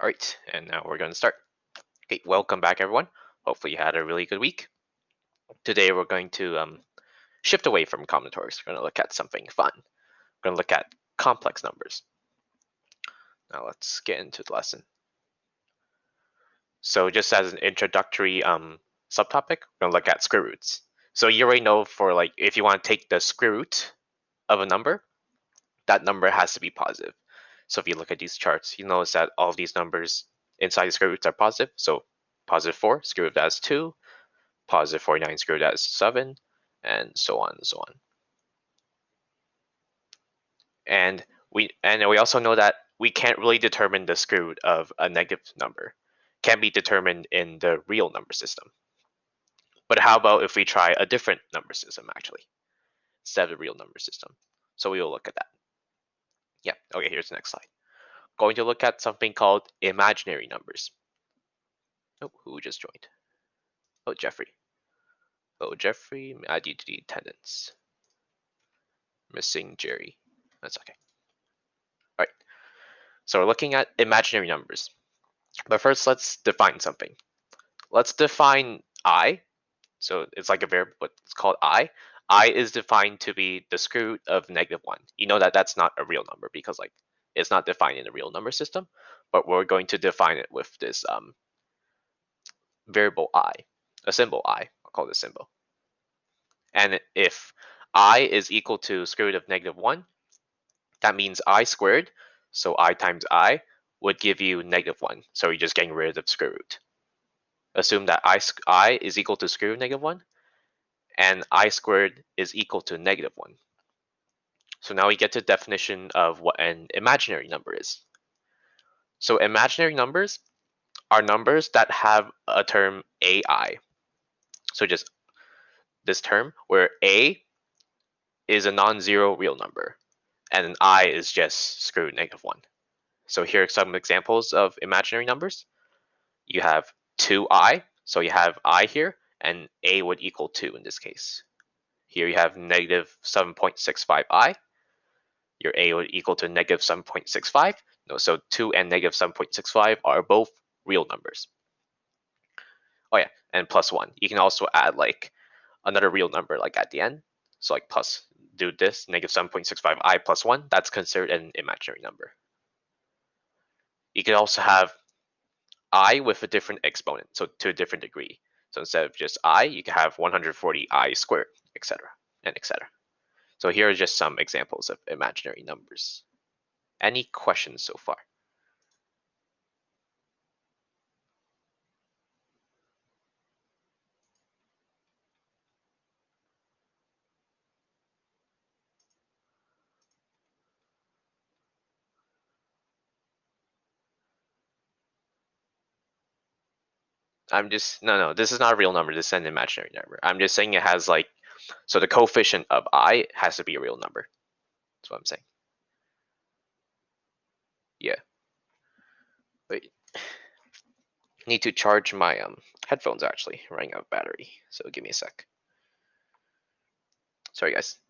All right, and now we're going to start. Okay, welcome back, everyone. Hopefully, you had a really good week. Today, we're going to shift away from combinatorics. We're going to look at something fun. We're going to look at complex numbers. Now, let's get into the lesson. So, just as an introductory subtopic, we're going to look at square roots. So, you already know for like if you want to take the square root of a number, that number has to be positive. So, if you look at these charts, you notice that all of these numbers inside the square roots are positive. So, positive 4, square root of that is 2. Positive 49 square root of that is 7, and so on and so on. And we also know that we can't really determine the square root of a negative number. It can be determined in the real number system. But how about if we try a different number system actually, instead of the real number system? So we will look at that. Yeah, okay, here's the next slide. Going to look at something called imaginary numbers. Oh, who just joined? Oh, Jeffrey. Oh, Jeffrey, add you to the attendance. Missing Jerry. That's okay. All right. So we're looking at imaginary numbers. But first, let's define something. Let's define I. So it's like a variable, but it's called I. I is defined to be the square root of -1. You know that that's not a real number because like it's not defined in the real number system, but we're going to define it with this variable I, a symbol I. I'll call this symbol. And if I is equal to square root of -1, that means I squared, so I times I would give you -1. So you're just getting rid of the square root. Assume that I is equal to square root of -1, and I squared is equal to -1. So now we get to the definition of what an imaginary number is. So imaginary numbers are numbers that have a term AI. So just this term where A is a non-zero real number and an I is just square root of -1. So here are some examples of imaginary numbers. You have 2i, so you have I here, and A would equal 2 in this case. Here you have -7.65i. Your A would equal to -7.65. No, so 2 and -7.65 are both real numbers. Oh yeah, and +1. You can also add like another real number like at the end. So like plus, do this, -7.65i plus 1. That's considered an imaginary number. You can also have I with a different exponent, so to a different degree. So instead of just I, you can have 140i squared, etc. and etc. So here are just some examples of imaginary numbers. Any questions so far? No, this is not a real number. This is an imaginary number. I'm just saying it has like, so the coefficient of I has to be a real number. That's what I'm saying. Yeah. Wait. Need to charge my headphones actually, running out of battery. So give me a sec. Sorry guys.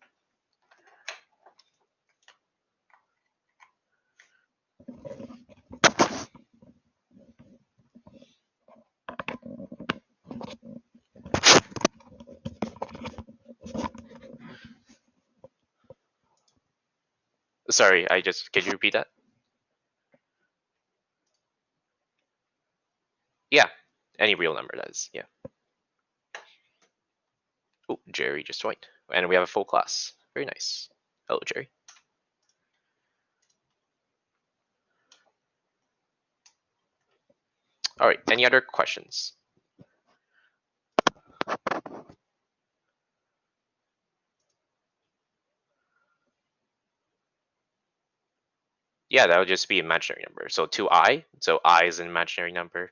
Sorry, could you repeat that? Yeah, any real number does, yeah. Oh, Jerry just joined. And we have a full class. Very nice. Hello, Jerry. All right, any other questions? Yeah, that would just be imaginary number. So 2i, so I is an imaginary number.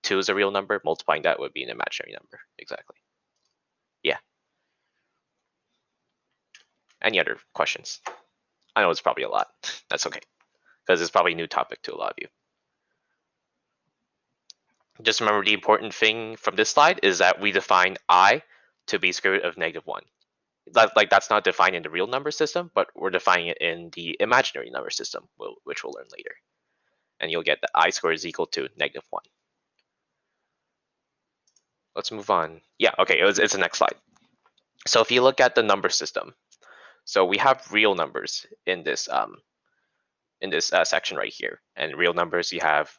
2 is a real number. Multiplying that would be an imaginary number. Exactly. Yeah. Any other questions? I know it's probably a lot. That's okay, because it's probably a new topic to a lot of you. Just remember the important thing from this slide is that we define I to be square root of -1. That's not defined in the real number system, but we're defining it in the imaginary number system, which we'll learn later. and you'll get that I squared is equal to -1. Let's move on. Yeah, okay, it's the next slide. So if you look at the number system, so we have real numbers in this section right here. And real numbers, you have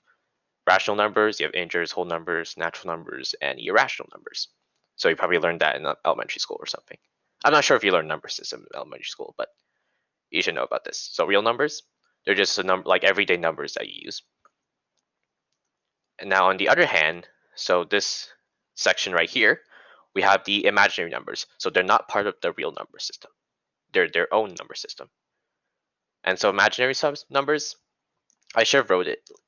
rational numbers, you have integers, whole numbers, natural numbers, and irrational numbers. So you probably learned that in elementary school or something. I'm not sure if you learned number system in elementary school, but you should know about this. So real numbers, they're just a number like everyday numbers that you use. And now on the other hand, so this section right here, we have the imaginary numbers. So they're not part of the real number system. They're their own number system. And so imaginary numbers, I should have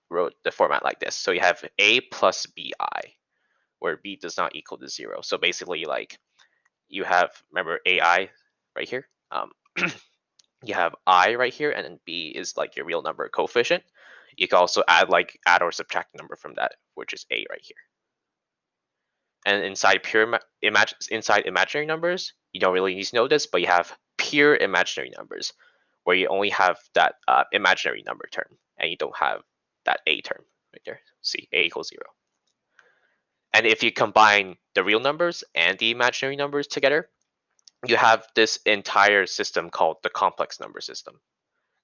wrote the format like this. So you have a plus bi, where b does not equal to 0. So basically, like you have, remember ai right here. You have I right here, and then b is like your real number coefficient. You can also add or subtract a number from that, which is a right here. And inside inside imaginary numbers, you don't really need to know this, but you have pure imaginary numbers, where you only have that imaginary number term, and you don't have that a term right there. See, a equals 0. And if you combine the real numbers and the imaginary numbers together, you have this entire system called the complex number system.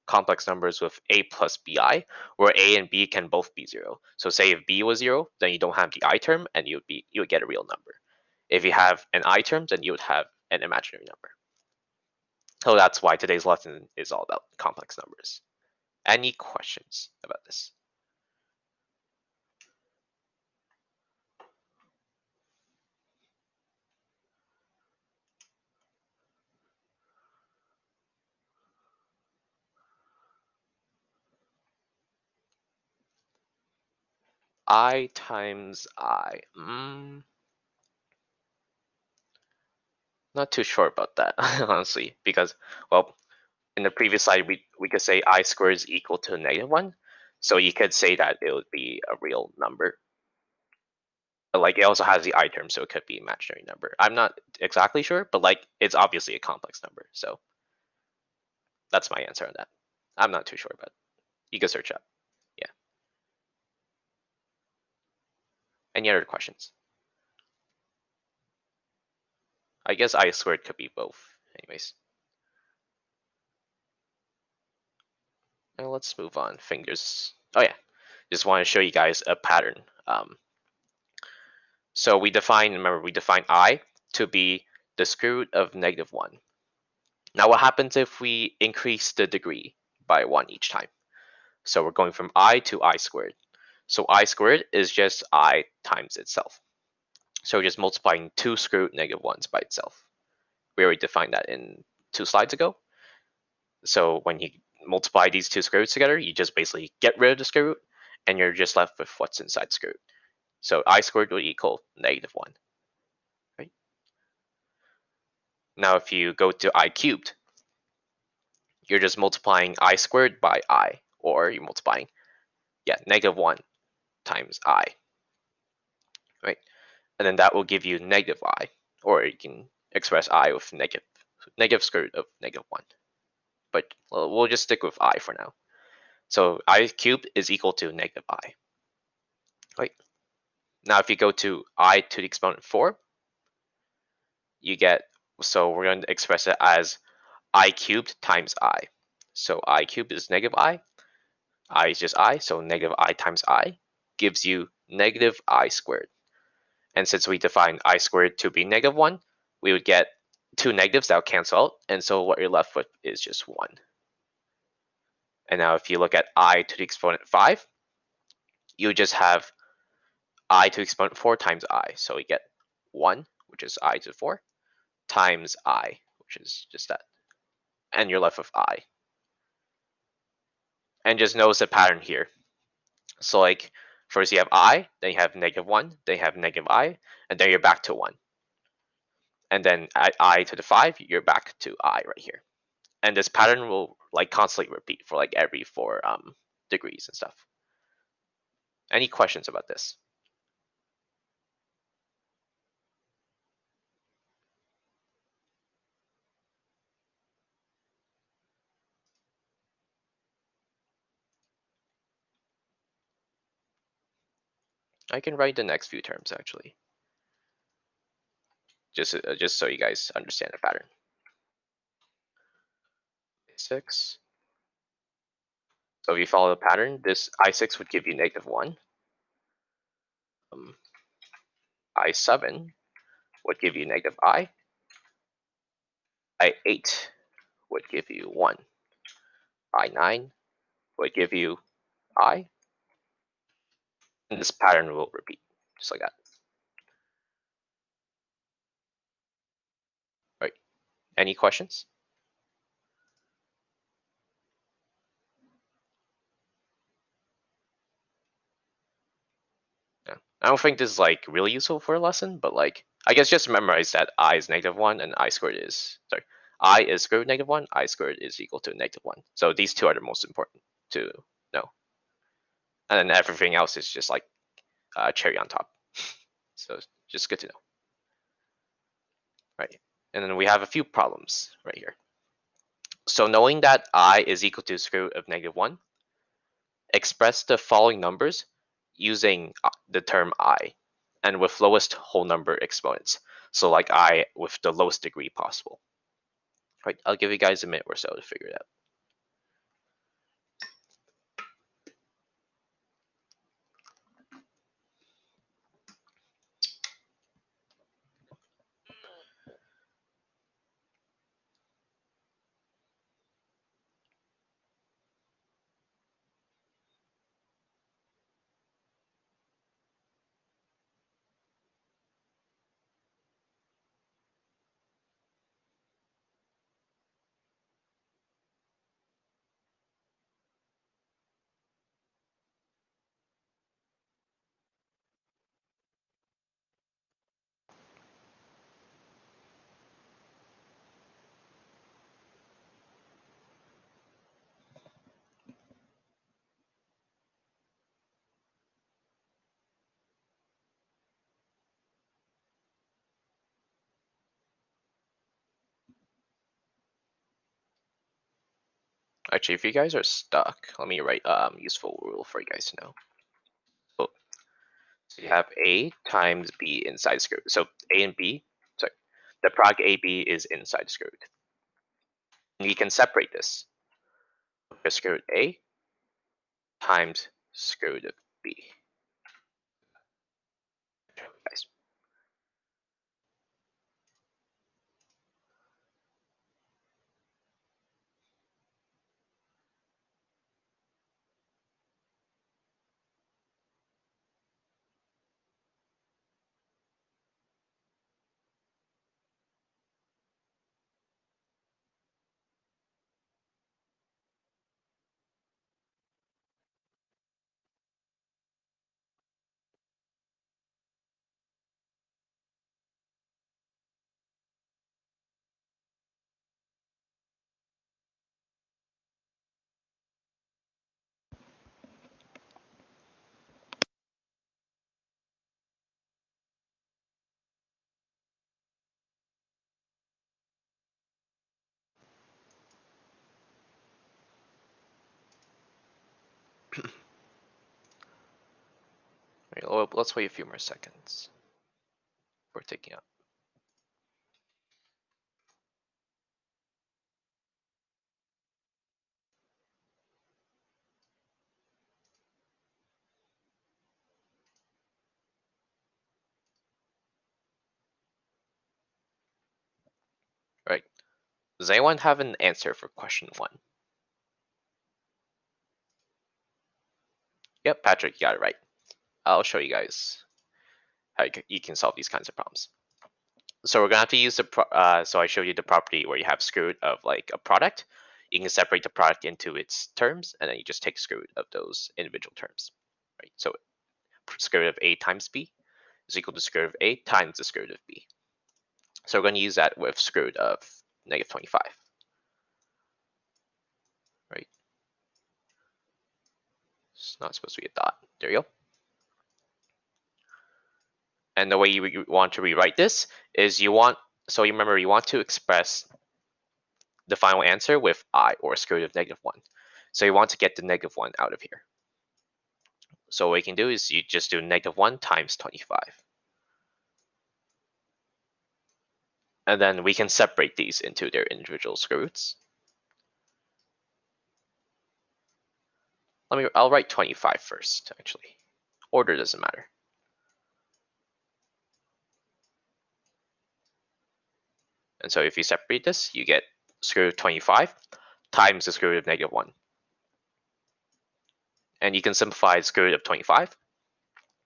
Complex numbers with a plus bi, where a and b can both be 0. So say if b was 0, then you don't have the I term, and you would get a real number. If you have an I term, then you would have an imaginary number. So that's why today's lesson is all about complex numbers. Any questions about this? I times I. Not too sure about that, honestly, because, well, in the previous slide, we could say I squared is equal to -1. So you could say that it would be a real number. But like it also has the I term, so it could be imaginary number. I'm not exactly sure, but like it's obviously a complex number. So that's my answer on that. I'm not too sure, but you can search up. Yeah. Any other questions? I guess I squared could be both. Anyways. Now let's move on. Fingers. Oh yeah. Just want to show you guys a pattern. So remember, we define I to be the square root of -1. Now what happens if we increase the degree by 1 each time? So we're going from I to I squared. So I squared is just I times itself. So we're just multiplying 2 square root -1s by itself. We already defined that in 2 slides ago. So when you multiply these 2 square roots together, you just basically get rid of the square root, and you're just left with what's inside the square root. So I squared would equal -1. Right? Now if you go to I cubed, you're just multiplying I squared by I, or you're multiplying, -1 times I, right? And then that will give you -I, or you can express I with negative square root of -1. But we'll just stick with I for now. So I cubed is equal to -I, right? Now if you go to I to the exponent 4, you get, so we're going to express it as I cubed times I. So I cubed is -I is just I, so -I times I gives you -I squared. And since we define I squared to be -1, we would get 2 negatives that will cancel out, and so what you're left with is just 1. And now if you look at I to the exponent 5, you just have I to the exponent 4 times I. So we get 1, which is I to the 4, times I, which is just that. And you're left with I. And just notice the pattern here. So like first you have I, then you have -1, then you have -I, and then you're back to 1. And then at I to the 5, you're back to I right here. And this pattern will like constantly repeat for like every 4 degrees and stuff. Any questions about this? I can write the next few terms actually, just so you guys understand the pattern. 6. So if you follow the pattern, this I6 would give you -1. I7 would give you -I. I8 would give you 1. I9 would give you I. And this pattern will repeat, just like that. Right. Any questions? Yeah. I don't think this is like really useful for a lesson, but like I guess just memorize that I is -1 and I squared is I is square root -1, I squared is equal to -1. So these two are the most important to know. And then everything else is just like cherry on top. So just good to know. Right. And then we have a few problems right here. So knowing that I is equal to the square root of -1, express the following numbers using the term I and with lowest whole number exponents. So like I with the lowest degree possible. Right, I'll give you guys a minute or so to figure it out. Actually, if you guys are stuck, let me write useful rule for you guys to know. So you have A times B inside the square root. So A and B, sorry, the product AB is inside the square root. And you can separate this. The square root A times square root of B. Guys. Right, well, let's wait a few more seconds for taking up. Right. Does anyone have an answer for question 1? Yep, Patrick, you got it right. I'll show you guys how you can solve these kinds of problems. So we're gonna have to use so I showed you the property where you have square root of like a product. You can separate the product into its terms, and then you just take square root of those individual terms. Right. So square root of A times B is equal to square root of A times the square root of B. So we're going to use that with square root of -25. Right. It's not supposed to be a dot. There you go. And the way you want to rewrite this is you want to express the final answer with I or square root of -1. So you want to get the -1 out of here. So what you can do is you just do -1 times 25. And then we can separate these into their individual square roots. I'll write 25 first, actually. Order doesn't matter. And so if you separate this, you get square root of 25 times the square root of -1. And you can simplify the square root of 25.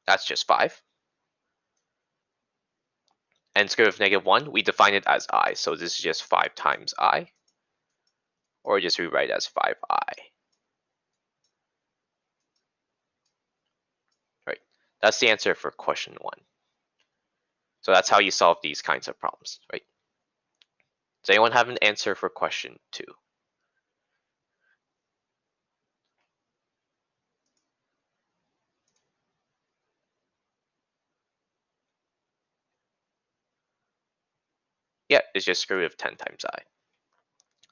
That's just 5. And square root of -1, we define it as I. So this is just 5 times I. Or just rewrite it as 5I. Right. That's the answer for question 1. So that's how you solve these kinds of problems, right? Does anyone have an answer for question 2? Yeah, it's just square root of 10 times I.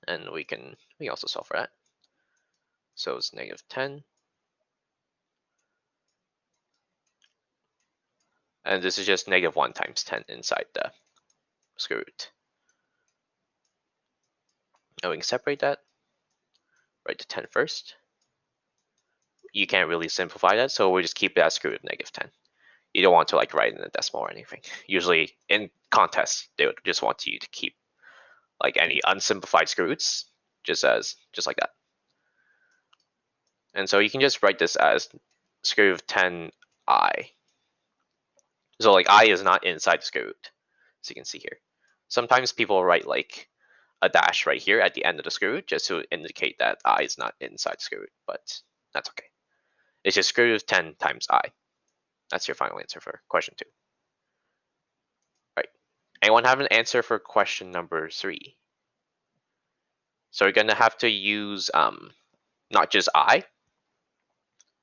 And we can also solve for that. So it's -10. And this is just -1 times 10 inside the square root. And we can separate that. Write the 10 first. You can't really simplify that, so we'll just keep it as square root of -10. You don't want to like write in a decimal or anything. Usually in contests, they would just want you to keep like any unsimplified square roots just like that. And so you can just write this as square root of 10I. So like I is not inside the square root. So you can see here. Sometimes people write like a dash right here at the end of the square root just to indicate that I is not inside the square root, but that's okay. It's just square root of 10 times I. That's your final answer for question 2. Right. Anyone have an answer for question number 3? So you're gonna have to use not just I,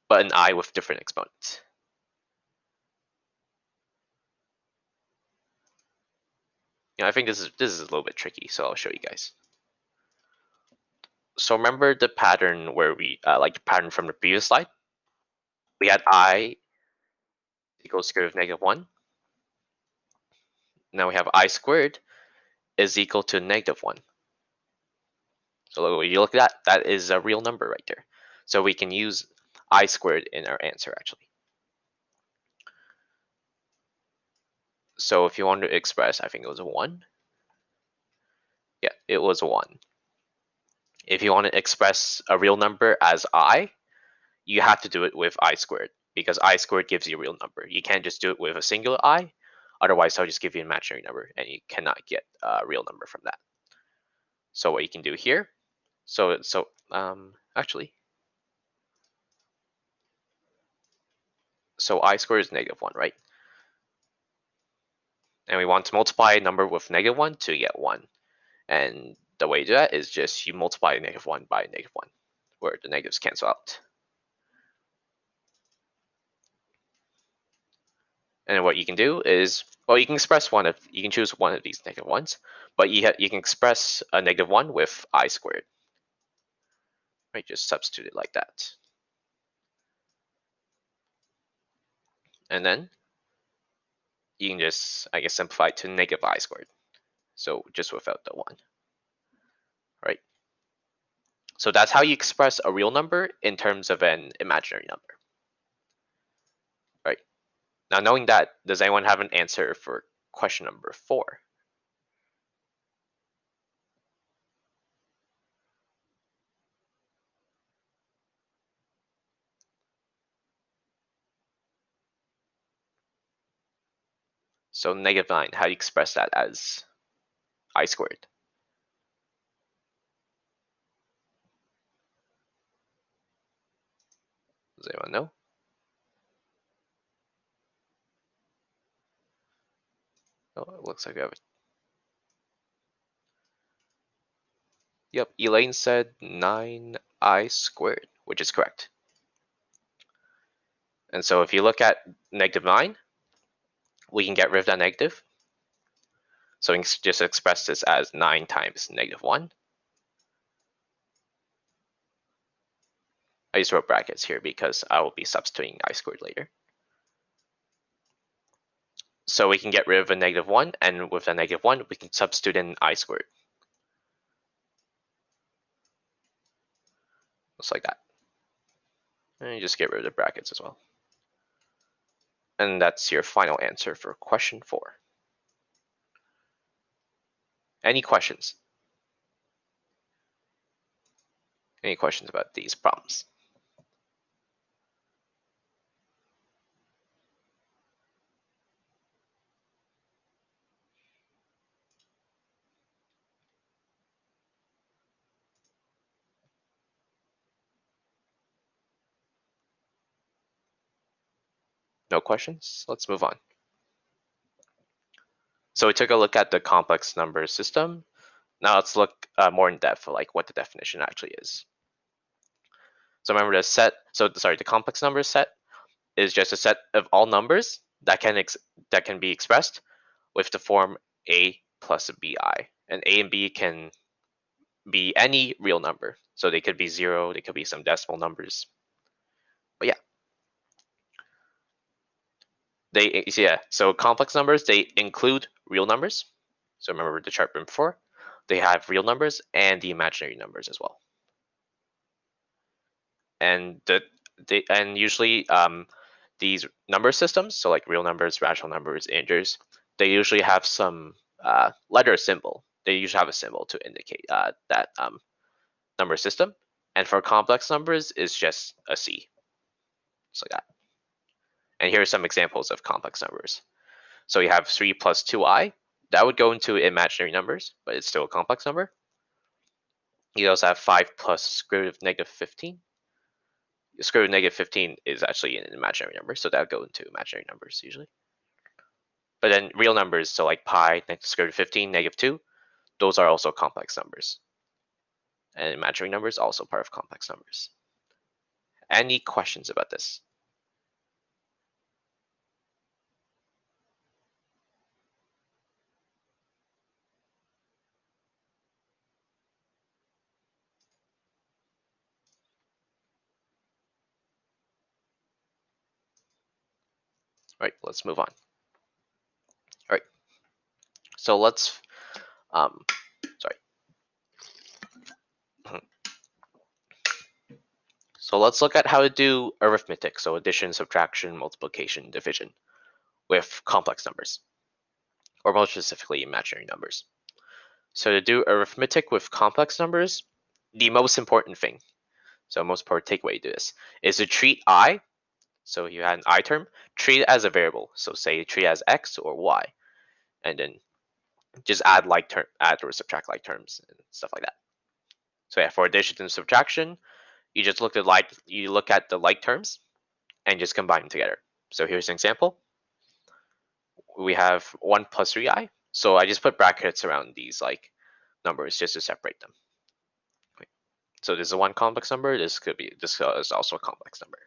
but an I with different exponents. I think this is a little bit tricky, so I'll show you guys. So remember the pattern where we like the pattern from the previous slide? We had I equals square root of -1. Now we have I squared is equal to -1. So when you look at that, that is a real number right there. So we can use I squared in our answer actually. So if you want to express, I think it was a 1. Yeah, it was a 1. If you want to express a real number as I, you have to do it with I squared because I squared gives you a real number. You can't just do it with a singular I. Otherwise, I'll just give you an imaginary number and you cannot get a real number from that. So what you can do here, actually, so I squared is -1, right? And we want to multiply a number with -1 to get 1. And the way to do that is just you multiply -1 by -1, where the negatives cancel out. And what you can do is, well, you can express you can choose one of these -1s, but you can express a -1 with I squared. Right, just substitute it like that. And then you can just, I guess, simplify it to -I squared. So just without the 1. Right? So that's how you express a real number in terms of an imaginary number. Right? Now, knowing that, does anyone have an answer for question number 4? So -9, how do you express that as I squared? Does anyone know? Oh, it looks like we have it. Yep, Elaine said 9I squared, which is correct. And so if you look at -9, we can get rid of that negative. So we can just express this as 9 times -1. I just wrote brackets here because I will be substituting I squared later. So we can get rid of a -1, and with a -1, we can substitute in I squared. Just like that. And you just get rid of the brackets as well. And that's your final answer for question 4. Any questions? Any questions about these problems? No questions? Let's move on. So we took a look at the complex number system. Now let's look more in depth for like what the definition actually is. So remember the complex number set is just a set of all numbers that can be expressed with the form a plus bi, and a and b can be any real number. So they could be 0, they could be some decimal numbers. But yeah, so complex numbers, they include real numbers. So remember the chart from before, they have real numbers and the imaginary numbers as well. And usually these number systems, so like real numbers, rational numbers, integers, they usually have some letter symbol. They usually have a symbol to indicate that number system. And for complex numbers, it's just a C, just like that. And here are some examples of complex numbers. So you have 3 plus 2i. That would go into imaginary numbers, but it's still a complex number. You also have 5 plus square root of -15. The square root of -15 is actually an imaginary number, so that would go into imaginary numbers usually. But then real numbers, so like pi, square root of 15, -2, those are also complex numbers. And imaginary numbers also part of complex numbers. Any questions about this? All right, let's move on. All right, so let's, sorry. So let's look at how to do arithmetic, so addition, subtraction, multiplication, division, with complex numbers, or more specifically, imaginary numbers. So to do arithmetic with complex numbers, the most important thing, so most important takeaway to do this, is to treat I, so you had an I term, treat it as a variable. So say treat it as X or Y, and then just add or subtract like terms and stuff like that. So yeah, for addition and subtraction, you just look at the like terms and just combine them together. So here's an example. We have 1 plus 3i. So I just put brackets around these like numbers just to separate them. So this is one complex number. This is also a complex number,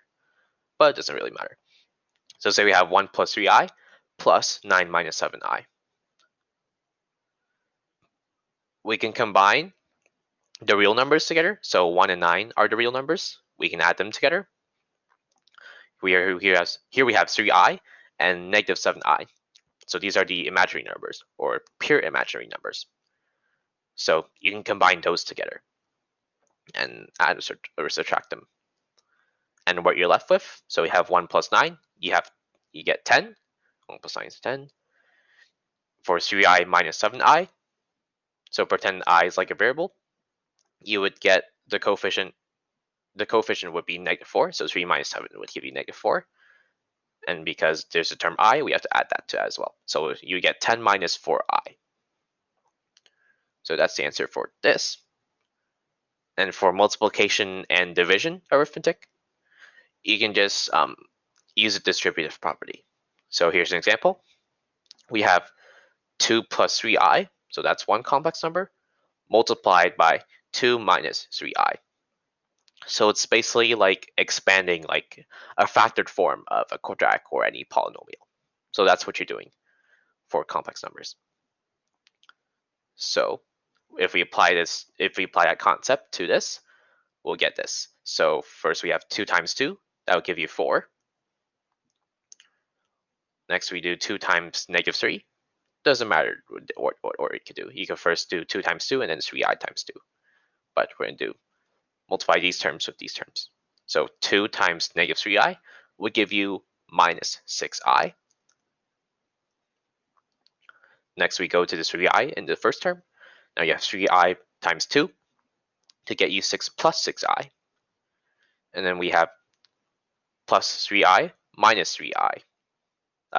but it doesn't really matter. So say we have 1 plus 3i plus 9 minus 7i. We can combine the real numbers together. So 1 and 9 are the real numbers. We can add them together. Here we have 3i and -7i. So these are the imaginary numbers, or pure imaginary numbers. So you can combine those together and add or subtract them. And what you're left with, so we have 1 plus 9, you get 10. 1 plus 9 is 10. For 3i minus 7i, so pretend I is like a variable, you would get the coefficient would be -4, so 3 minus 7 would give you -4. And because there's a term I, we have to add that to as well. So you get 10 minus 4i. So that's the answer for this. And for multiplication and division arithmetic, you can just use a distributive property. So here's an example. We have 2 plus 3i, so that's one complex number, multiplied by 2 minus 3i. So it's basically like expanding like a factored form of a quadratic or any polynomial. So that's what you're doing for complex numbers. So if we apply that concept to this, we'll get this. So first we have 2 times 2. That will give you 4. Next we do 2 times negative 3. Doesn't matter what order you could do. You can first do 2 times 2 and then 3i times 2. But we're going to do multiply these terms with these terms. So 2 times negative 3i would give you minus 6i. Next we go to the 3i in the first term. Now you have 3i times 2 to get you 6 plus 6i. And then we have plus 3i minus 3i.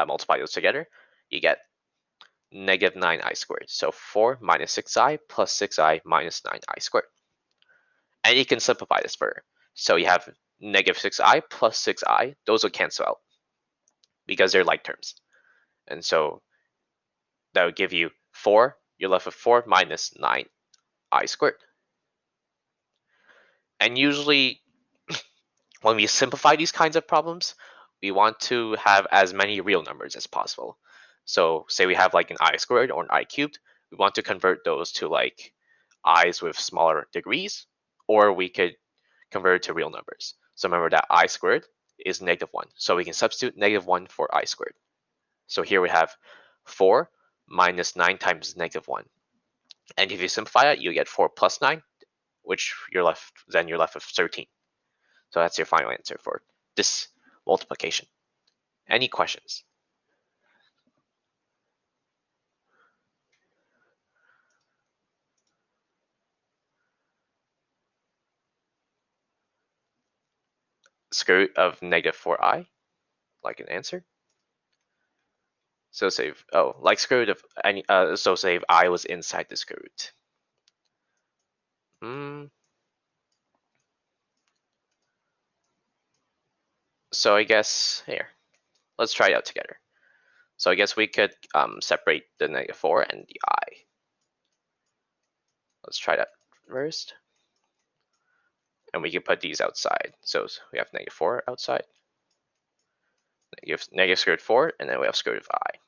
Multiply those together, you get negative 9i squared. So 4 minus 6i plus 6i minus 9i squared. And you can simplify this further. So you have negative 6i plus 6i. Those will cancel out because they're like terms. And so that would give you 4. You're left with 4 minus 9i squared. And usually when we simplify these kinds of problems, we want to have as many real numbers as possible. So say we have like an I squared or an I cubed, we want to convert those to like i's with smaller degrees, or we could convert it to real numbers. So remember that I squared is negative 1. So we can substitute negative 1 for I squared. So here we have 4 minus 9 times negative 1. And if you simplify it, you get 4 plus 9, which you're left with 13. So that's your final answer for this multiplication. Any questions? Square root of negative 4i, like an answer. So save, oh, like square root of any, so say if I was inside the square root. So I guess, here, let's try it out together. So I guess we could separate the negative 4 and the I. Let's try that first. And we can put these outside. So we have negative 4 outside. Negative square root 4, and then we have square root of I.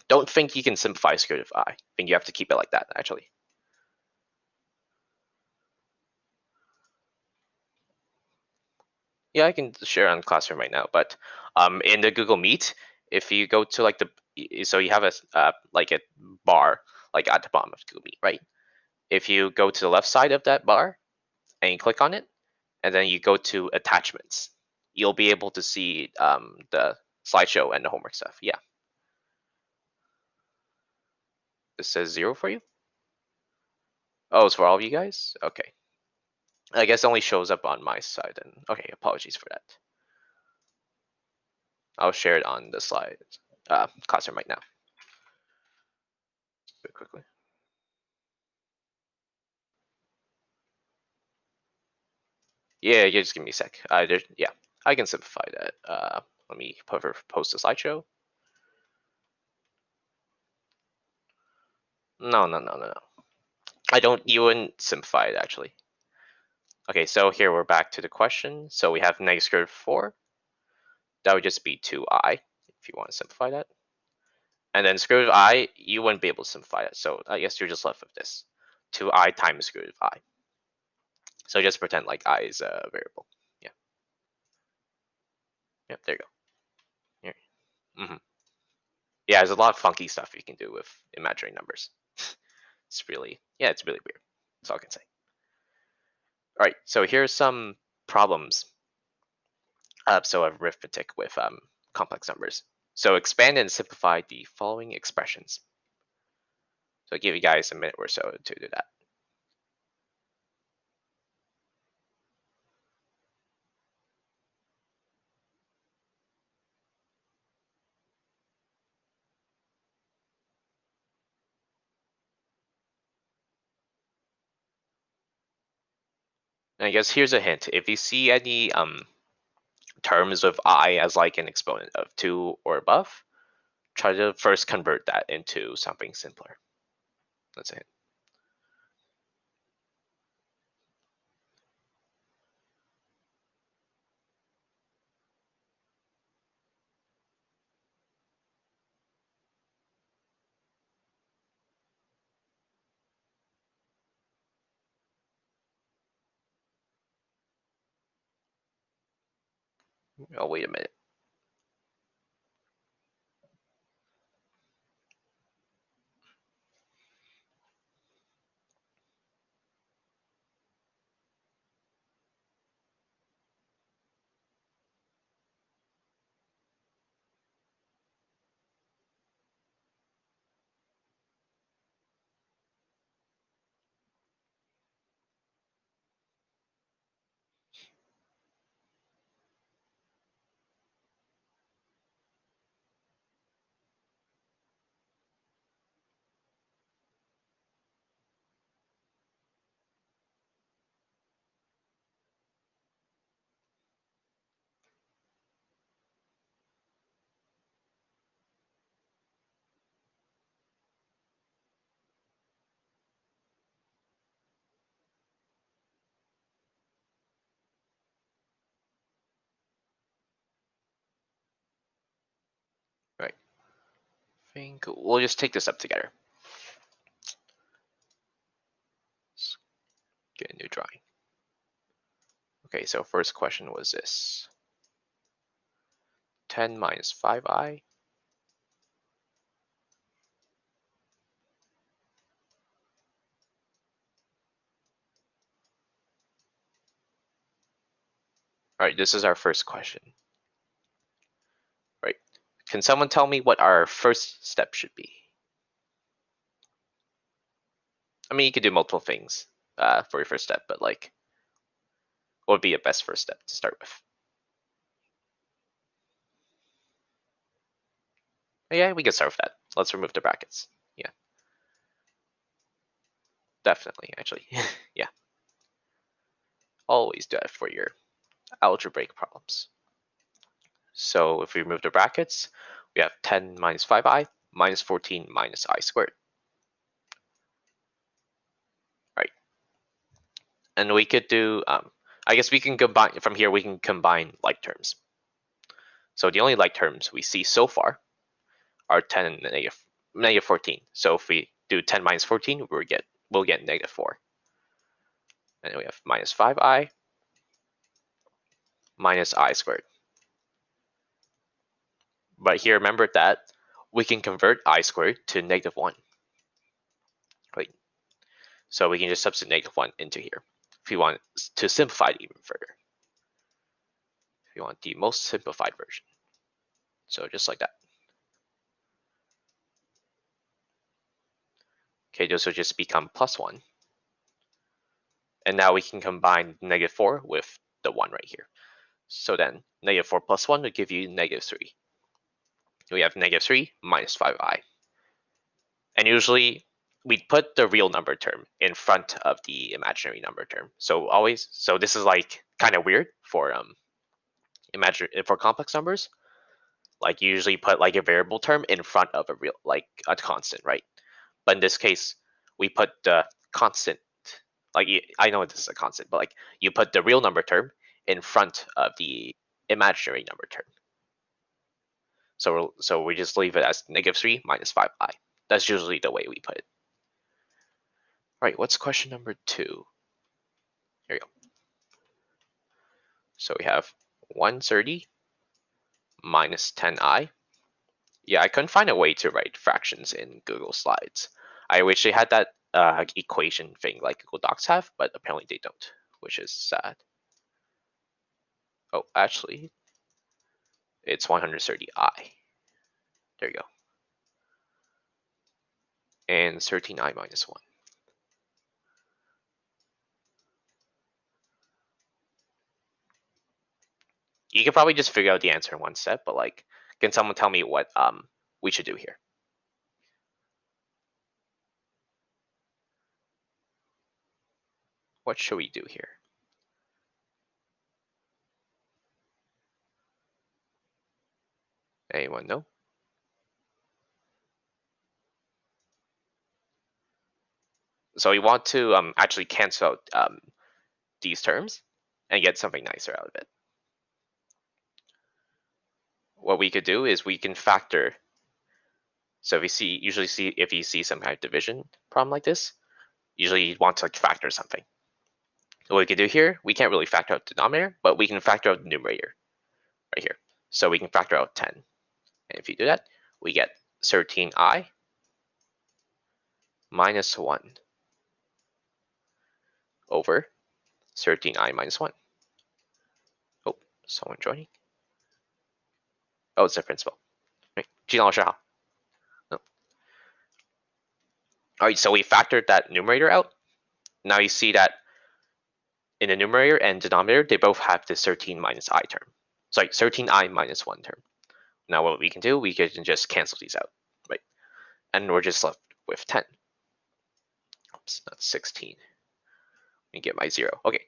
Don't think you can simplify square root of I. I think you have to keep it like that, actually. Yeah, I can share on Classroom right now, but in the Google Meet, if you go to like so you have a like a bar like at the bottom of Google Meet, right? If you go to the left side of that bar and you click on it, and then you go to attachments, you'll be able to see the slideshow and the homework stuff. Yeah. This says 0 for you? Oh, it's for all of you guys? Okay. I guess it only shows up on my side then. Okay, apologies for that. I'll share it on the slide Classroom right now. Very quickly. Yeah, just give me a sec. Yeah, I can simplify that. Let me post a slideshow. No. I don't. You wouldn't simplify it actually. Okay, so here we're back to the question. So we have negative square root of 4. That would just be 2i if you want to simplify that. And then square root of I, you wouldn't be able to simplify it. So I guess you're just left with this. 2i times square root of I. So just pretend like I is a variable. Yeah. Yep, there you go. Here. Yeah, there's a lot of funky stuff you can do with imaginary numbers. It's really weird. That's all I can say. All right, so here's some problems. So arithmetic with complex numbers. So expand and simplify the following expressions. So I'll give you guys a minute or so to do that. And I guess here's a hint. If you see any terms with I as like an exponent of 2 or above, try to first convert that into something simpler. That's it. Oh, wait a minute. Right. I think we'll just take this up together. Let's get a new drawing. Okay, so first question was this. 10 minus 5i. All right, this is our first question. Right. Can someone tell me what our first step should be? I mean, you could do multiple things for your first step, but like, what would be a best first step to start with? Yeah, we can start with that. Let's remove the brackets. Yeah, definitely, actually. Yeah, always do that for your algebraic problems. So if we remove the brackets, we have 10 minus 5i minus 14 minus I squared. Right. And we could do, I guess we can combine, from here we can combine like terms. So the only like terms we see so far are 10 and negative 14. So if we do 10 minus 14, we'll get negative 4. And we have minus 5i minus I squared. But here, remember that we can convert I squared to negative 1. Right? So we can just substitute negative 1 into here if we want to simplify it even further. If you want the most simplified version. So just like that. Okay, those will just become plus 1. And now we can combine negative 4 with the 1 right here. So then negative 4 plus 1 will give you negative 3. We have negative 3 minus 5i. And usually we put the real number term in front of the imaginary number term. So this is like kind of weird for for complex numbers. Like you usually put like a variable term in front of a real like a constant, right? But in this case, we put the constant. Like I know this is a constant, but like you put the real number term in front of the imaginary number term. So we just leave it as negative 3 minus 5i. That's usually the way we put it. All right, what's question number 2? Here we go. So we have 130 minus 10i. Yeah, I couldn't find a way to write fractions in Google Slides. I wish they had that equation thing like Google Docs have, but apparently they don't, which is sad. Oh, actually, it's 130i. There you go. And 13i minus 1. You could probably just figure out the answer in one step, but like, can someone tell me what we should do here? What should we do here? Anyone know? So we want to actually cancel out these terms and get something nicer out of it. What we could do is we can factor. So if you see some kind of division problem like this, usually you want to like factor something. What we could do here, we can't really factor out the denominator, but we can factor out the numerator. right here. So we can factor out 10. And if you do that, we get 13i minus 1 over 13i minus 1. Oh, someone joining. Oh, it's the principal. Right. 金老师好. No. All right, so we factored that numerator out. Now you see that in the numerator and denominator, they both have this 13 minus I term. Sorry, 13i minus 1 term. Now what we can do, we can just cancel these out, right? And we're just left with 10. Oops, that's 16. Let me get my 0. Okay.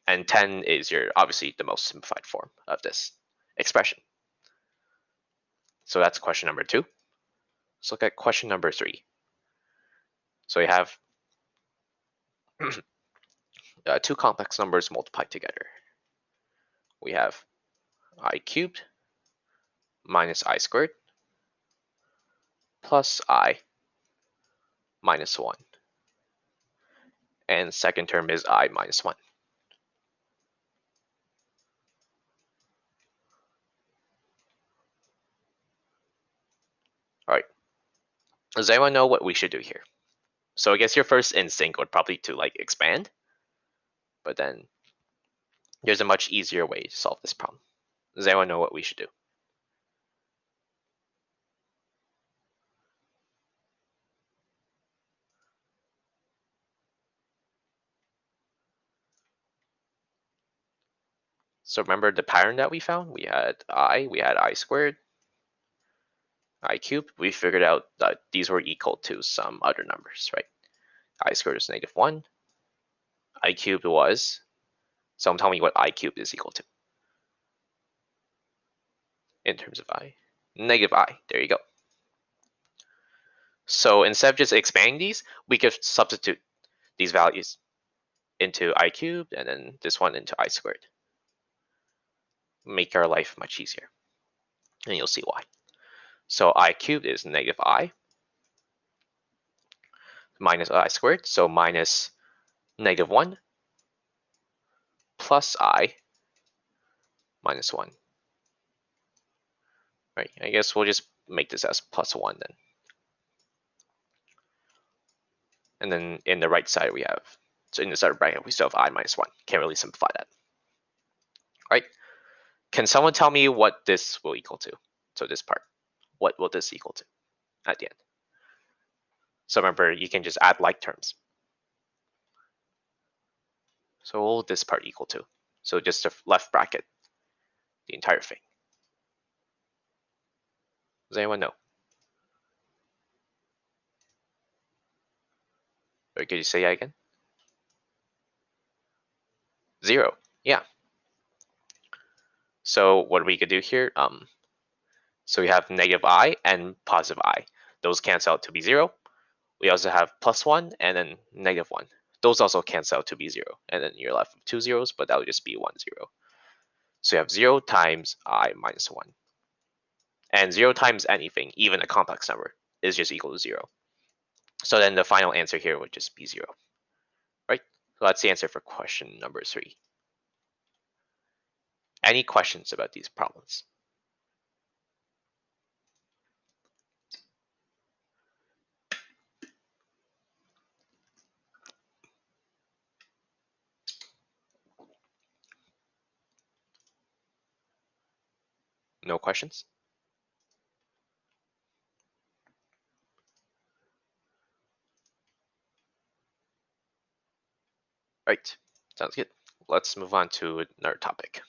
And 10 is obviously the most simplified form of this expression. So that's question number 2. Let's look at question number 3. So we have two complex numbers multiplied together. We have I cubed minus I squared plus I minus 1. And second term is I minus 1. All right. Does anyone know what we should do here? So I guess your first instinct would probably to like expand, but then there's a much easier way to solve this problem. Does anyone know what we should do? So remember the pattern that we found? We had I squared, I cubed. We figured out that these were equal to some other numbers, right? I squared is -1. I cubed was, so tell me what I cubed is equal to in terms of I. -I, there you go. So instead of just expanding these, we could substitute these values into I cubed and then this one into I squared. Make our life much easier. And you'll see why. So I cubed is -I minus I squared, so minus -1 plus I minus 1. Right, I guess we'll just make this as +1 then. And then in the right side we have, so in the center bracket we still have I minus 1. Can't really simplify that. Right? Can someone tell me what this will equal to? So this part, what will this equal to at the end? So remember, you can just add like terms. So what will this part equal to? So just the left bracket, the entire thing. Does anyone know? Or could you say that again? 0. Yeah. So what we could do here, so we have -I and +I. Those cancel out to be 0. We also have +1 and then -1. Those also cancel out to be 0. And then you're left with 2 zeros, but that would just be 1 0. So you have 0 times I minus 1. And 0 times anything, even a complex number, is just equal to 0. So then the final answer here would just be 0. Right? So that's the answer for question number 3. Any questions about these problems? No questions? Right. Sounds good. Let's move on to another topic.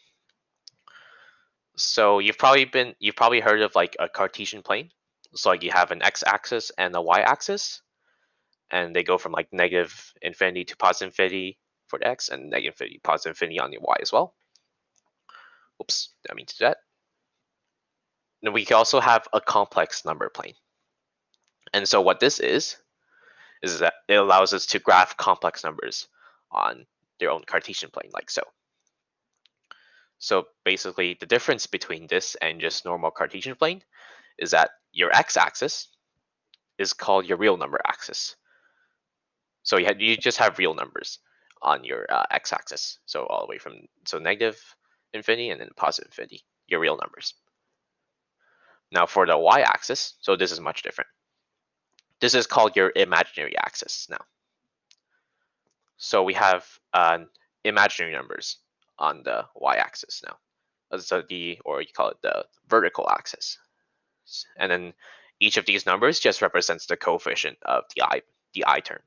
So you've probably heard of like a Cartesian plane. So like you have an x-axis and a y-axis, and they go from like -infinity to +infinity for the x, and -infinity, +infinity on the y as well. Oops, I mean to do that. Then we can also have a complex number plane. And so what this is that it allows us to graph complex numbers on their own Cartesian plane, like so. So basically, the difference between this and just normal Cartesian plane is that your x-axis is called your real number axis. So you just have real numbers on your x-axis. So all the way from -infinity and then +infinity. your real numbers. Now for the y-axis, so this is much different. This is called your imaginary axis now. So we have imaginary numbers on the y-axis now. So or you call it the vertical axis. And then each of these numbers just represents the coefficient of the I term.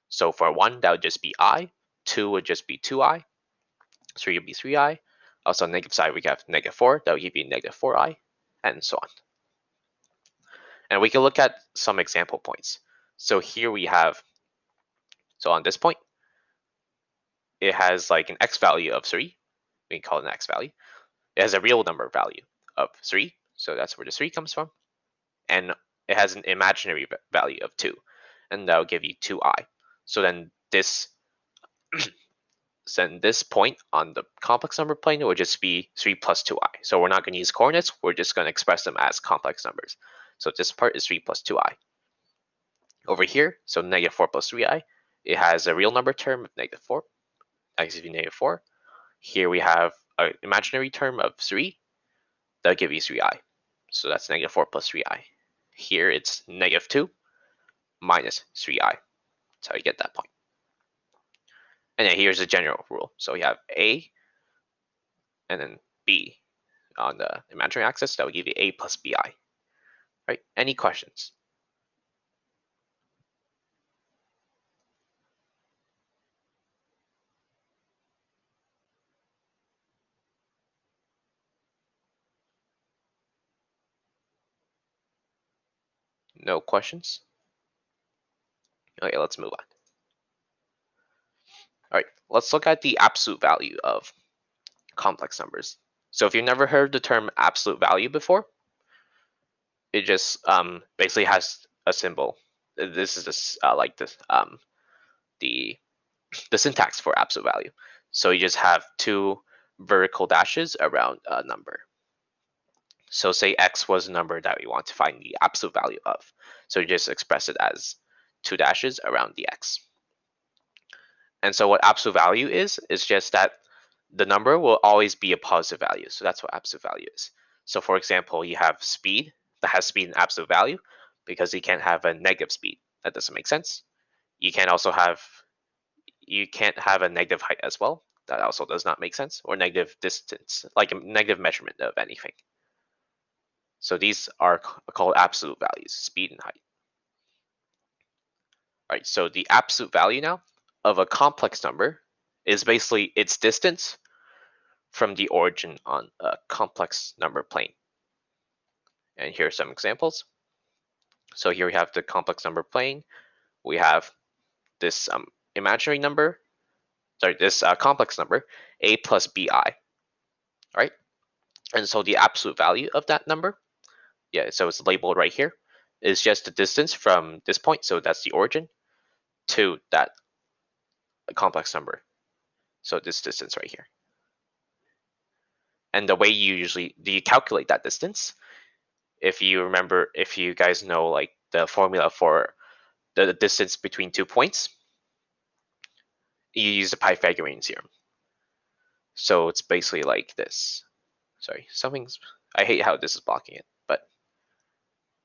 So for 1, that would just be I, 2 would just be 2I, 3 would be 3I. Also on the negative side, we have -4, that would give you -4I, and so on. And we can look at some example points. So here we have, so on this point, it has like an x value of 3. We can call it an x value. It has a real number value of 3. So that's where the 3 comes from. And it has an imaginary value of 2. And that will give you 2I. So then this point on the complex number plane would just be 3 plus 2I. So we're not going to use coordinates. We're just going to express them as complex numbers. So this part is 3 plus 2I. Over here, so -4 plus 3I, it has a real number term of -4. Excuse me, -4. Here we have an imaginary term of 3. That'll give you 3I. So that's -4 plus 3I. Here it's -2 minus 3I. That's how you get that point. And then here's the general rule. So we have A and then B on the imaginary axis. That will give you A plus BI. Right? Any questions? No questions? Okay, let's move on. All right, let's look at the absolute value of complex numbers. So if you've never heard the term absolute value before, it just basically has a symbol. This is this like this the syntax for absolute value. So you just have two vertical dashes around a number. So say x was a number that we want to find the absolute value of. So you just express it as two dashes around the x. And so what absolute value is just that the number will always be a positive value. So that's what absolute value is. So for example, you have speed that has speed in absolute value because you can't have a negative speed. That doesn't make sense. You can't have a negative height as well. That also does not make sense. Or negative distance, like a negative measurement of anything. So these are called absolute values, speed and height. All right, so the absolute value now of a complex number is basically its distance from the origin on a complex number plane. And here are some examples. So here we have the complex number plane. We have this imaginary number, this complex number, a plus bi, right? And so the absolute value of that number, yeah, so it's labeled right here, is just the distance from this point, so that's the origin, to that complex number. So this distance right here. And the way you calculate that distance, if you guys know like the formula for the distance between 2 points, you use the Pythagorean theorem. So it's basically like this. Sorry, I hate how this is blocking it, but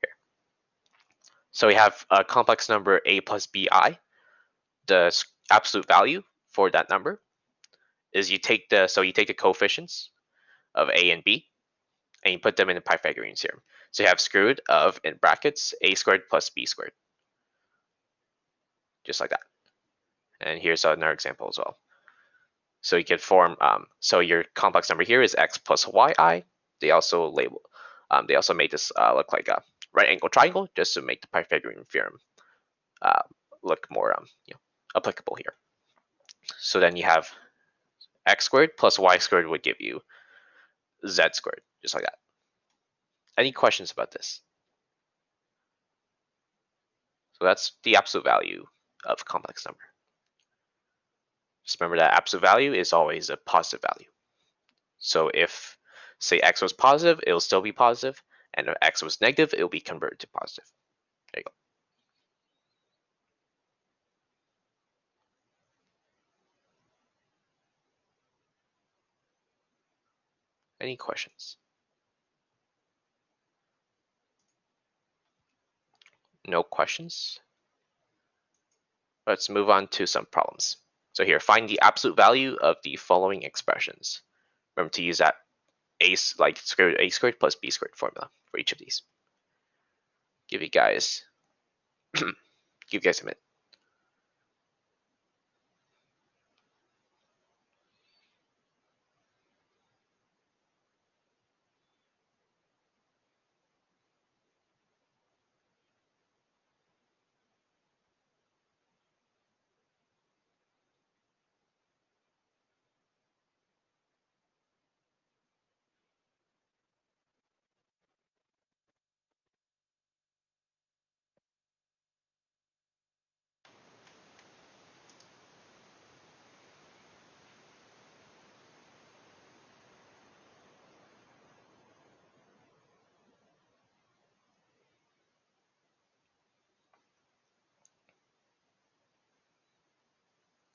here. So we have a complex number a plus bi. The absolute value for that number is you take the coefficients of a and b, and you put them in the Pythagorean theorem. So you have square root of, in brackets, a squared plus b squared. Just like that. And here's another example as well. So you can form, so your complex number here is x plus yi. They also made this look like a right angle triangle just to make the Pythagorean theorem look more applicable here. So then you have x squared plus y squared would give you z squared, just like that. Any questions about this? So that's the absolute value of a complex number. Just remember that absolute value is always a positive value. So if, say, x was positive, it will still be positive, and if x was negative, it will be converted to positive. There you go. Any questions? No questions? Let's move on to some problems. So here, find the absolute value of the following expressions. Remember to use that like square root of a squared plus b squared formula for each of these. Give you guys give you guys a minute.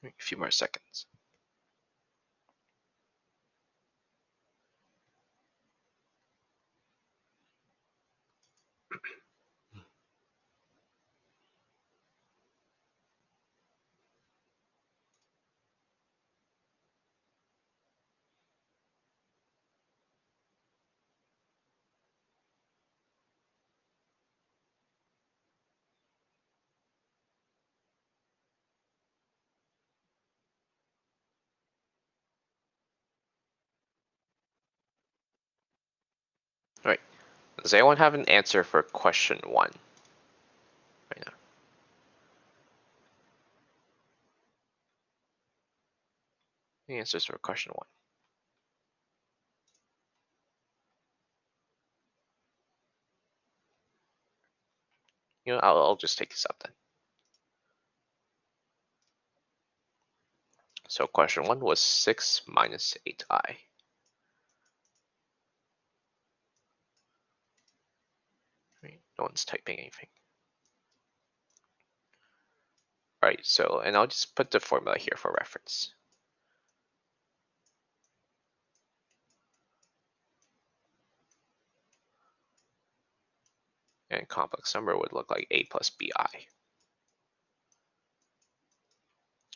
A few more seconds. All right. Does anyone have an answer for question 1 right now? The answers for question 1. I'll just take this up then. So question 1 was 6 minus 8i. Right. No one's typing anything. All right, so, and I'll just put the formula here for reference. And complex number would look like a plus bi.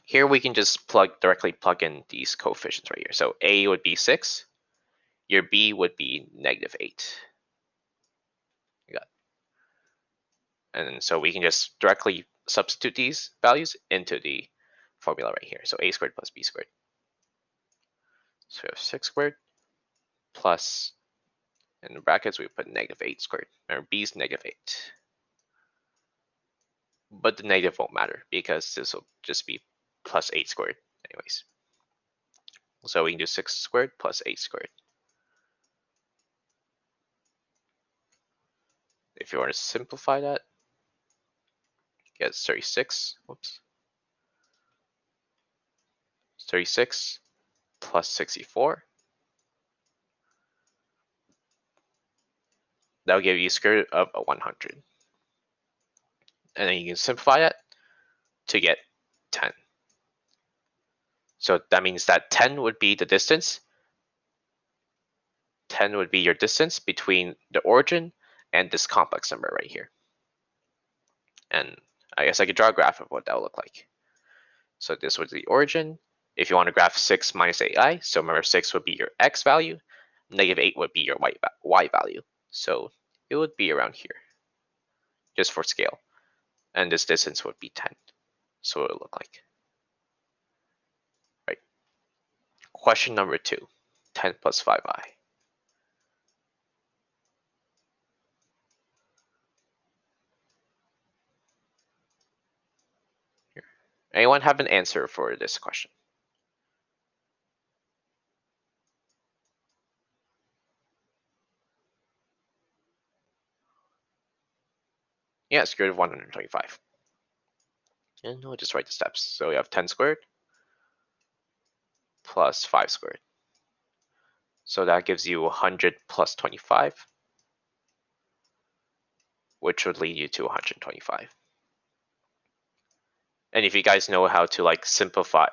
Here we can just directly plug in these coefficients right here. So a would be 6, your b would be -8. You got it. And so we can just directly substitute these values into the formula right here. So a squared plus b squared. So we have 6 squared plus, in the brackets we put -8 squared. Remember, b is -8. But the negative won't matter because this will just be plus 8 squared anyways. So we can do 6 squared plus 8 squared. If you want to simplify that, you get 36. Whoops. 36 plus 64. That'll give you a square root of 100. And then you can simplify that to get 10. So that means that 10 would be the distance. 10 would be your distance between the origin and this complex number right here. And I guess I could draw a graph of what that would look like. So this was the origin. If you want to graph 6 minus 8i, so remember 6 would be your x value, -8 would be your y value. So it would be around here, just for scale. And this distance would be 10. So it would look like. Right. Question number 2, 10 plus 5i. Here. Anyone have an answer for this question? Yeah, square root of 125. And we'll just write the steps. So we have 10 squared plus 5 squared. So that gives you 100 plus 25, which would lead you to 125. And if you guys know how to simplify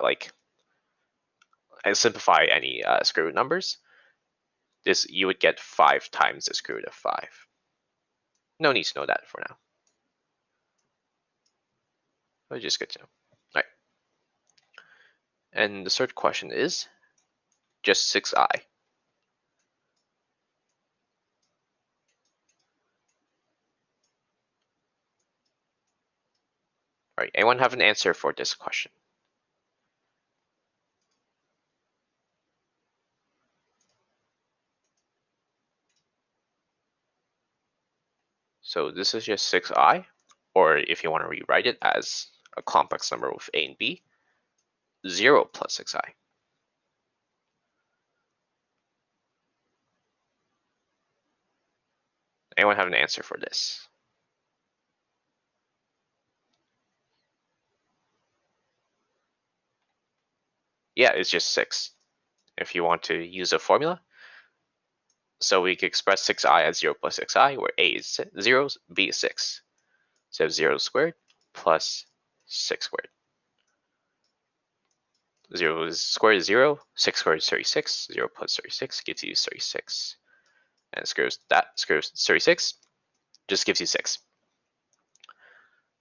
any square root numbers, you would get 5 times the square root of 5. No need to know that for now. Which is good to know. All right. And the third question is just 6i. All right. Anyone have an answer for this question? So this is just 6i, or if you want to rewrite it as a complex number with a and b, 0 plus 6i. Anyone have an answer for this? Yeah, it's just 6. If you want to use a formula, so we can express 6i as 0 plus 6i, where a is 0, b is 6. So 0 squared plus 6 squared. 0 is squared is 0, 6 squared is 36, 0 plus 36 gives you 36. And squares 36 just gives you 6.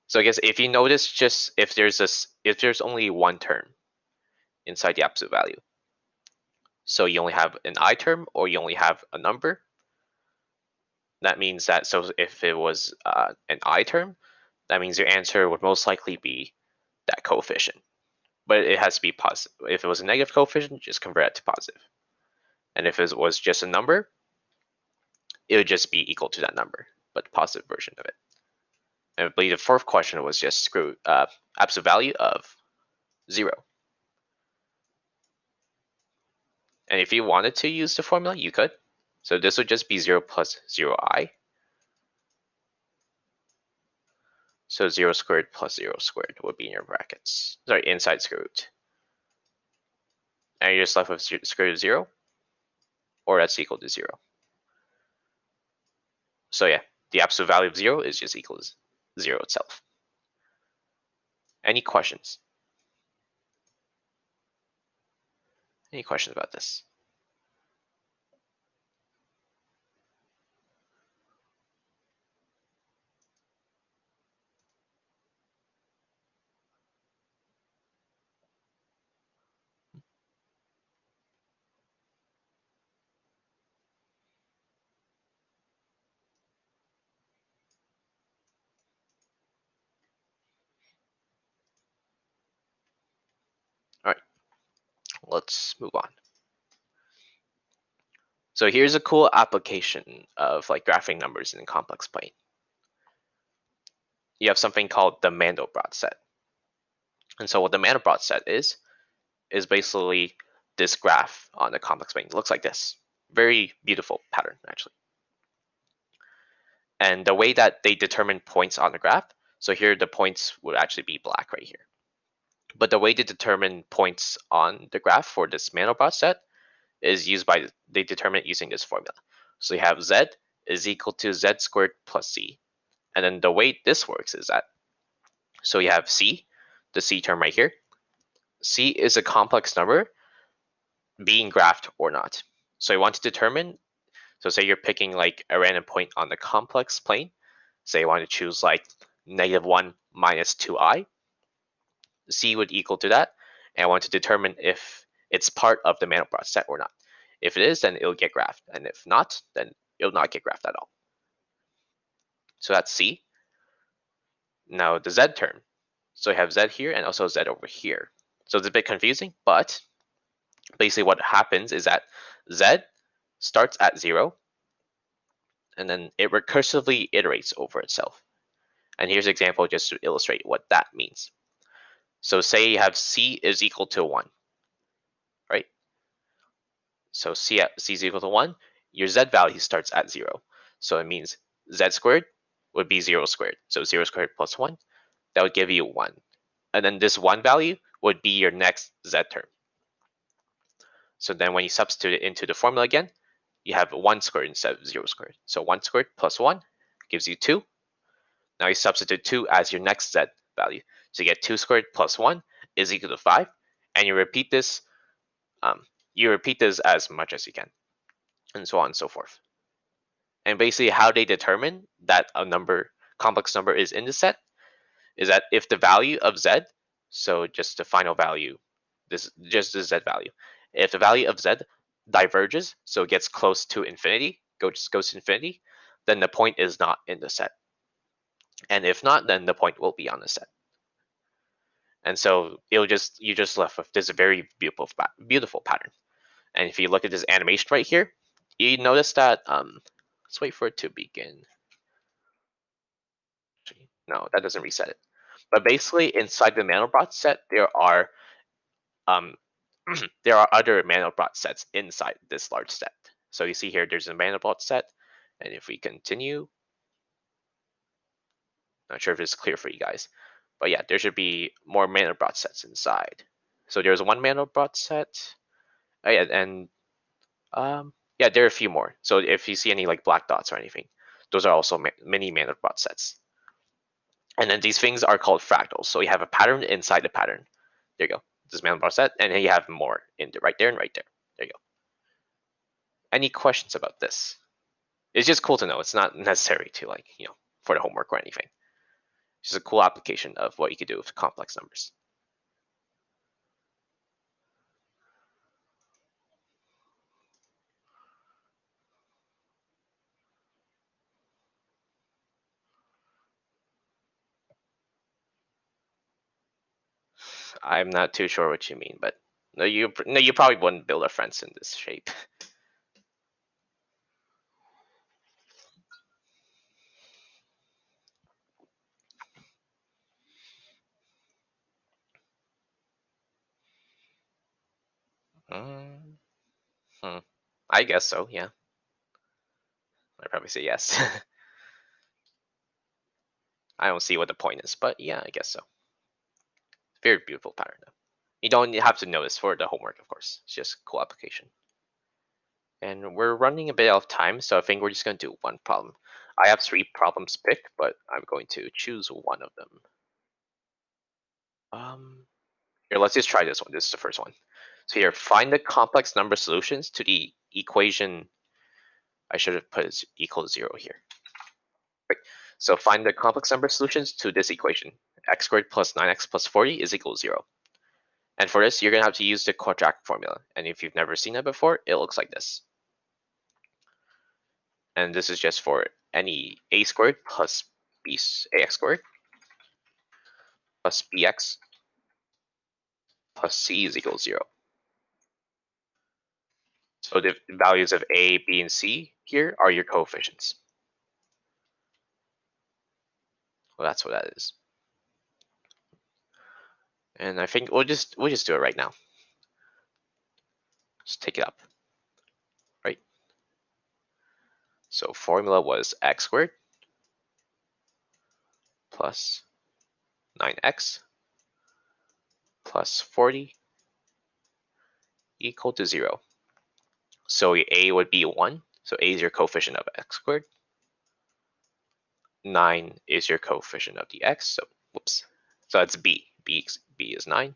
So I guess if you notice, just if there's only one term inside the absolute value, so you only have an I term or you only have a number, that means that, so if it was an I term, that means your answer would most likely be that coefficient. But it has to be positive. If it was a negative coefficient, just convert it to positive. And if it was just a number, it would just be equal to that number, but the positive version of it. And I believe the fourth question was just absolute value of 0. And if you wanted to use the formula, you could. So this would just be 0 plus 0i. So 0 squared plus 0 squared would be in your brackets. Sorry, inside square root. And you're just left with square root of 0, or that's equal to 0. So yeah, the absolute value of 0 is just equal to 0 itself. Any questions? Any questions about this? All right, let's move on. So here's a cool application of like graphing numbers in a complex plane. You have something called the Mandelbrot set. And so what the Mandelbrot set is basically this graph on the complex plane. It looks like this. Very beautiful pattern, actually. And the way that they determine points on the graph, so here the points would actually be black right here. But the way to determine points on the graph for this Mandelbrot set is they determine it using this formula. So you have z is equal to z squared plus c. And then the way this works is that, so you have c, the c term right here. C is a complex number being graphed or not. So you want to determine, so say you're picking like a random point on the complex plane. Say you want to choose like -1 minus 2i. C would equal to that. And I want to determine if it's part of the Mandelbrot set or not. If it is, then it'll get graphed. And if not, then it'll not get graphed at all. So that's C. Now the Z term. So you have Z here and also Z over here. So it's a bit confusing, but basically what happens is that Z starts at 0, and then it recursively iterates over itself. And here's an example just to illustrate what that means. So say you have C is equal to 1, right? So C is equal to 1, your Z value starts at 0. So it means Z squared would be 0 squared. So 0 squared plus 1, that would give you 1. And then this 1 value would be your next Z term. So then when you substitute it into the formula again, you have 1 squared instead of 0 squared. So 1 squared plus 1 gives you 2. Now you substitute 2 as your next Z value. So you get 2 squared plus 1 is equal to 5. And you repeat this as much as you can, and so on and so forth. And basically how they determine that a complex number is in the set is that if the value of z, so just the final value, this just the z value, if the value of z diverges, so it gets close to infinity, goes to infinity, then the point is not in the set. And if not, then the point will be on the set. And so you're just left with this very beautiful pattern. And if you look at this animation right here, you notice that let's wait for it to begin. No, that doesn't reset it. But basically, inside the Mandelbrot set, um, there are other Mandelbrot sets inside this large set. So you see here, there's a Mandelbrot set, and if we continue, not sure if it's clear for you guys, but yeah, there should be more Mandelbrot sets inside. So there's one Mandelbrot set, oh, yeah, and yeah, there are a few more. So if you see any like black dots or anything, those are also mini Mandelbrot sets. And then these things are called fractals. So you have a pattern inside the pattern. There you go. This Mandelbrot set, and then you have more in the right there and right there. There you go. Any questions about this? It's just cool to know. It's not necessary to like, for the homework or anything. It's just a cool application of what you could do with complex numbers. I'm not too sure what you mean, but no, you probably wouldn't build a fence in this shape. Mm, hmm. I guess so. Yeah, I'd probably say yes. I don't see what the point is, but yeah, I guess so. Very beautiful pattern though. You don't have to know this for the homework, of course. It's just a cool application. And we're running a bit out of time, so I think we're just going to do one problem. I have 3 problems picked, but I'm going to choose one of them. Here, let's just try this one. This is the first one. So here, find the complex number solutions to the equation. I should have put equal to 0 here. Right. So find the complex number solutions to this equation. X squared plus 9x plus 40 is equal to 0. And for this, you're going to have to use the quadratic formula. And if you've never seen it before, it looks like this. And this is just for any a squared plus ax squared plus bx plus c is equal to 0. So the values of a, b, and c here are your coefficients. Well, that's what that is. And I think we'll just do it right now. Just take it up. Right? So formula was x squared plus 9x plus 40 equal to 0. So a would be 1. So a is your coefficient of x squared. 9 is your coefficient of the x. So whoops. So that's b. B is 9.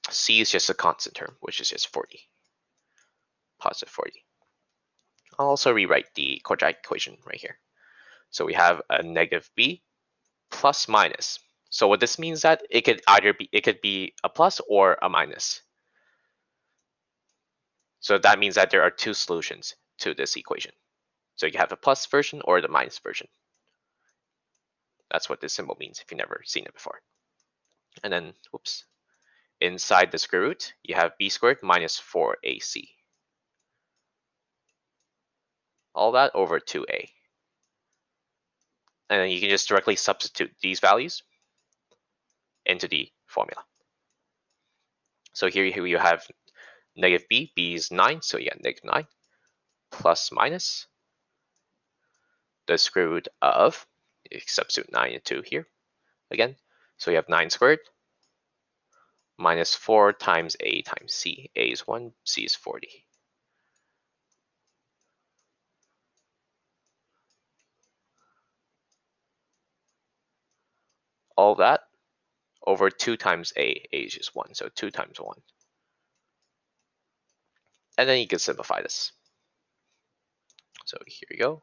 C is just a constant term, which is just 40. Positive 40. I'll also rewrite the quadratic equation right here. So we have a negative b plus minus. So what this means that it could be a plus or a minus. So that means that there are 2 solutions to this equation. So you have the plus version or the minus version. That's what this symbol means if you've never seen it before. And then, whoops, inside the square root, you have b squared minus 4ac. All that over 2a. And then you can just directly substitute these values into the formula. So here you have negative b, b is 9, so yeah, negative 9, plus minus the square root of, you substitute 9 into here again, so you have 9 squared minus 4 times a times c. A is 1, c is 40. All that over 2 times a is just 1, so 2 times 1. And then you can simplify this. So here you go.